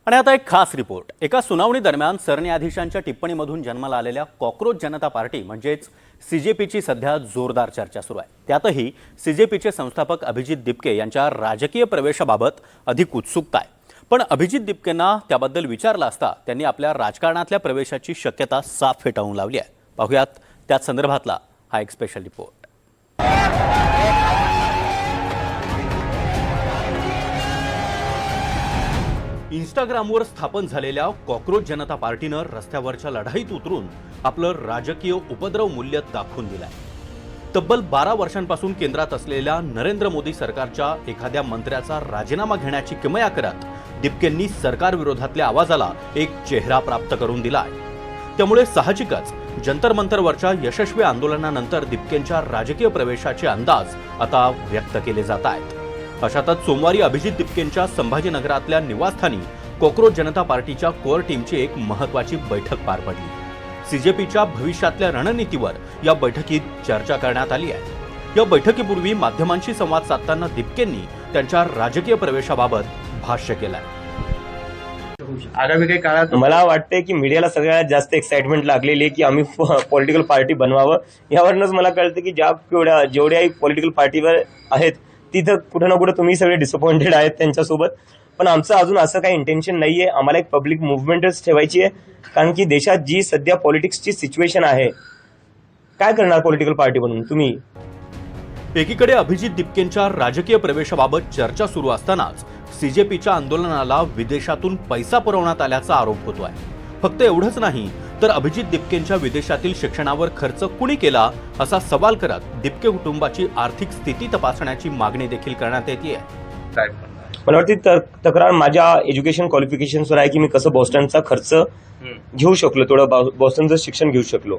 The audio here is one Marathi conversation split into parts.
आणि आता एक खास रिपोर्ट। एका सुनावणी दरम्यान सरन्यायाधीशांच्या टिप्पणीमधून जन्माला आलेल्या कॉकरोच जनता पार्टी म्हणजेच सीजेपीची सध्या जोरदार चर्चा सुरू आहे। त्यातही सीजेपीचे संस्थापक अभिजित दिपके यांच्या राजकीय प्रवेशाबाबत अधिक उत्सुकता आहे। पण अभिजित दिपकेंना त्याबद्दल विचारलं असता त्यांनी आपल्या राजकारणातल्या प्रवेशाची शक्यता साफ फेटाळून लावली आहे। पाहूयात त्या संदर्भातला हा एक स्पेशल रिपोर्ट। इंस्टाग्रामवर स्थापन झालेल्या कॉकरोच जनता पार्टीनं रस्त्यावरच्या लढाईत उतरून आपलं राजकीय उपद्रव मूल्य दाखवून दिलंय। तब्बल 12 वर्षांपासून केंद्रात असलेल्या नरेंद्र मोदी सरकारच्या एखाद्या मंत्र्याचा राजीनामा घेण्याची किमया करत दिपकेंनी सरकार विरोधातल्या आवाजाला एक चेहरा प्राप्त करून दिलाय। त्यामुळे साहजिकच जंतर मंतरवरच्या यशस्वी आंदोलनानंतर दिपकेंच्या राजकीय प्रवेशाचे अंदाज आता व्यक्त केले जात आहेत। अशातच सोमवारी अभिजित दिपकेंच्या संभाजीनगरातल्या निवासस्थानी कॉकरोच जनता पार्टीच्या कोर टीमची एक महत्त्वाची बैठक पार पडली। सीजेपीच्या भविष्यातल्या रणनीतीवर या बैठकीत चर्चा करण्यात आली आहे। या बैठकीपूर्वी माध्यमांशी संवाद साधताना दिपकेंनी त्यांच्या राजकीय प्रवेशाबाबत भाष्य केलंय। आगामी काही काळात मला वाटते की मीडियाला सगळ्यात जास्त एक्साइटमेंट लागलेली आहे की आम्ही पॉलिटिकल पार्टी बनवावं। यावरूनच मला कळतं की जेवढ्याही पॉलिटिकल पार्टीवर आहेत तिथं कुठं ना कुठं तुम्ही सगळे डिसअपॉइंटेड आहेत त्यांच्यासोबत। पण आमचं अजून असं काही इंटेन्शन नाहीये। आम्हाला एक पब्लिक मुव्हमेंटच ठेवायची आहे, कारण की देशात जी सध्या पॉलिटिक्सची सिच्युएशन आहे, काय करणार पॉलिटिकल पार्टी बनून तुम्ही। एकीकडे अभिजित दिपकेंच्या राजकीय प्रवेशाबाबत चर्चा सुरू असतानाच सीजेपीच्या आंदोलनाला विदेशातून पैसा पुरवण्यात आल्याचा आरोप होतोय। फक्त एवढंच नाही तर अभिजित दिपकेंच्या विदेशातील शिक्षणावर खर्च कुणी केला असा सवाल करत दिपके कुटुंबाची आर्थिक स्थिती तपासण्याची मागणी देखील करण्यात येते। मला वाटते तक्रार माझ्या एज्युकेशन क्वालिफिकेशन्सवर आहे की मी कसं बॉस्टनचा खर्च घेऊ शकलो, थोडं बॉस्टनचं शिक्षण घेऊ शकलो।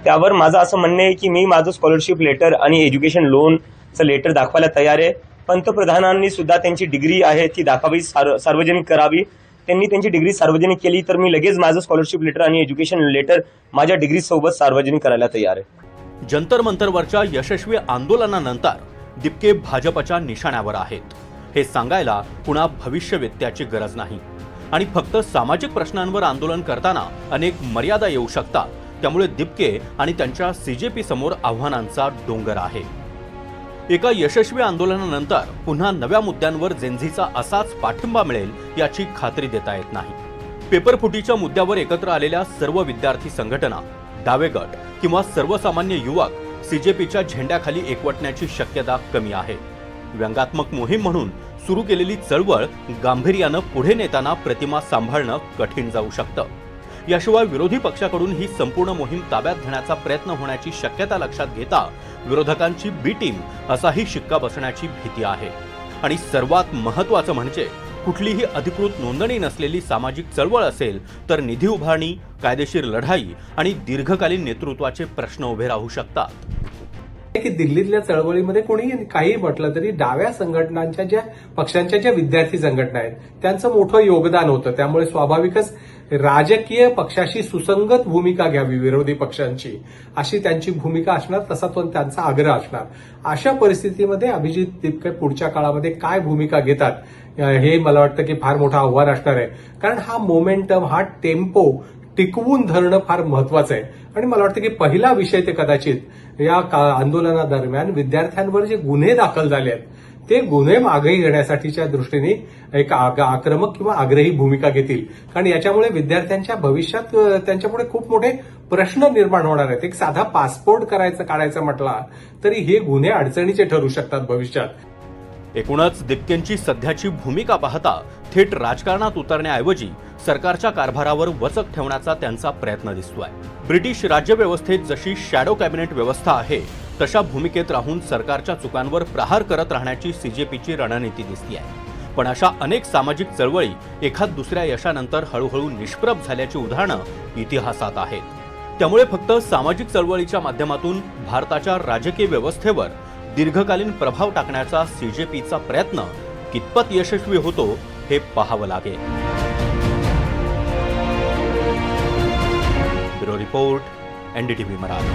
त्यावर माझं असं म्हणणं आहे की मी माझं स्कॉलरशिप लेटर आणि एज्युकेशन लोनचं लेटर दाखवायला तयार आहे। पंतप्रधानांनी सुद्धा त्यांची डिग्री आहे ती दाखवावी, सार्वजनिक करावी। त्यांनी त्यांची डिग्री सार्वजनिक केली तर मी लगेच माझं स्कॉलरशिप लेटर आणि एज्युकेशन लेटर माझ्या डिग्री सोबत सार्वजनिक करायला तयार आहे। जंतर मंतरवरच्या यशस्वी आंदोलनानंतर दिपके भाजपच्या निशाण्यावर आहेत हे सांगायला कुणा भविष्यवेत्त्याची गरज नाही। आणि फक्त सामाजिक प्रश्नांवर आंदोलन करताना अनेक मर्यादा येऊ शकतात। त्यामुळे दिपके आणि त्यांच्या सीजेपी समोर आव्हानांचा डोंगर आहे। एका यशस्वी आंदोलनानंतर पुन्हा नव्या मुद्द्यांवर जेनझीचा असाच पाठिंबा मिळेल याची खात्री देता येत नाही। पेपरफुटीच्या मुद्द्यावर एकत्र आलेल्या सर्व विद्यार्थी संघटना, डावे गट किंवा सर्वसामान्य युवक सीजेपीच्या झेंड्याखाली एकवटण्याची शक्यता कमी आहे। व्यंगात्मक मोहीम म्हणून सुरू केलेली चळवळ गांभीर्यानं पुढे नेताना प्रतिमा सांभाळणं कठीण जाऊ शकतं। याशिवाय विरोधी पक्षाकडून ही संपूर्ण मोहीम ताब्यात घेण्याचा प्रयत्न होण्याची शक्यता लक्षात घेता विरोधकांची बी टीम असाही शिक्का बसण्याची भीती आहे। आणि सर्वात महत्त्वाचं म्हणजे कुठलीही अधिकृत नोंदणी नसलेली सामाजिक चळवळ असेल तर निधी उभारणी, कायदेशीर लढाई आणि दीर्घकालीन नेतृत्वाचे प्रश्न उभे राहू शकतात। की दिल्लीतल्या चळवळीमध्ये कोणी काही म्हटलं तरी डाव्या संघटनांच्या ज्या पक्षांच्या ज्या विद्यार्थी संघटना आहेत त्यांचं मोठं योगदान होतं। त्यामुळे स्वाभाविकच राजकीय पक्षाशी सुसंगत भूमिका घ्यावी विरोधी पक्षांची, अशी त्यांची भूमिका असणार, तसा तो त्यांचा आग्रह असणार। अशा परिस्थितीमध्ये अभिजित दिपके पुढच्या काळामध्ये काय भूमिका घेतात हे मला वाटतं की फार मोठं आव्हान असणार आहे। कारण हा मोमेंटम, हा टेम्पो टिकवून धरणं फार महत्वाचं आहे। आणि मला वाटतं की पहिला विषय ते कदाचित या आंदोलनादरम्यान विद्यार्थ्यांवर जे गुन्हे दाखल झाले आहेत ते गुन्हे मागे घेण्यासाठीच्या दृष्टीने एक आक्रमक किंवा आग्रही भूमिका घेतील। कारण याच्यामुळे विद्यार्थ्यांच्या भविष्यात त्यांच्यापुढे खूप मोठे प्रश्न निर्माण होणार आहेत। एक साधा पासपोर्ट काढायचा म्हटला तरी हे गुन्हे अडचणीचे ठरू शकतात भविष्यात। एकूणच दिपकेंची सध्याची भूमिका पाहता थेट राजकारणात उतरण्याऐवजी सरकारच्या कारभारावर वचक ठेवण्याचा त्यांचा प्रयत्न दिसतोय। ब्रिटिश राज्यव्यवस्थेत जशी शॅडो कॅबिनेट व्यवस्था आहे तशा भूमिकेत राहून सरकारच्या चुकांवर प्रहार करत राहण्याची सीजेपीची रणनीती दिसतीये। पण अशा अनेक सामाजिक चळवळी एखाद दुसऱ्या यशानंतर हळूहळू निष्प्रभ झाल्याची उदाहरणं इतिहासात आहेत। त्यामुळे फक्त सामाजिक चळवळीच्या माध्यमातून भारताच्या राजकीय व्यवस्थेवर दीर्घकालीन प्रभाव टाकण्याचा सीजेपीचा प्रयत्न कितपत यशस्वी होतो हे पाहावं लागेल। Bureau report, NDTV Marathi.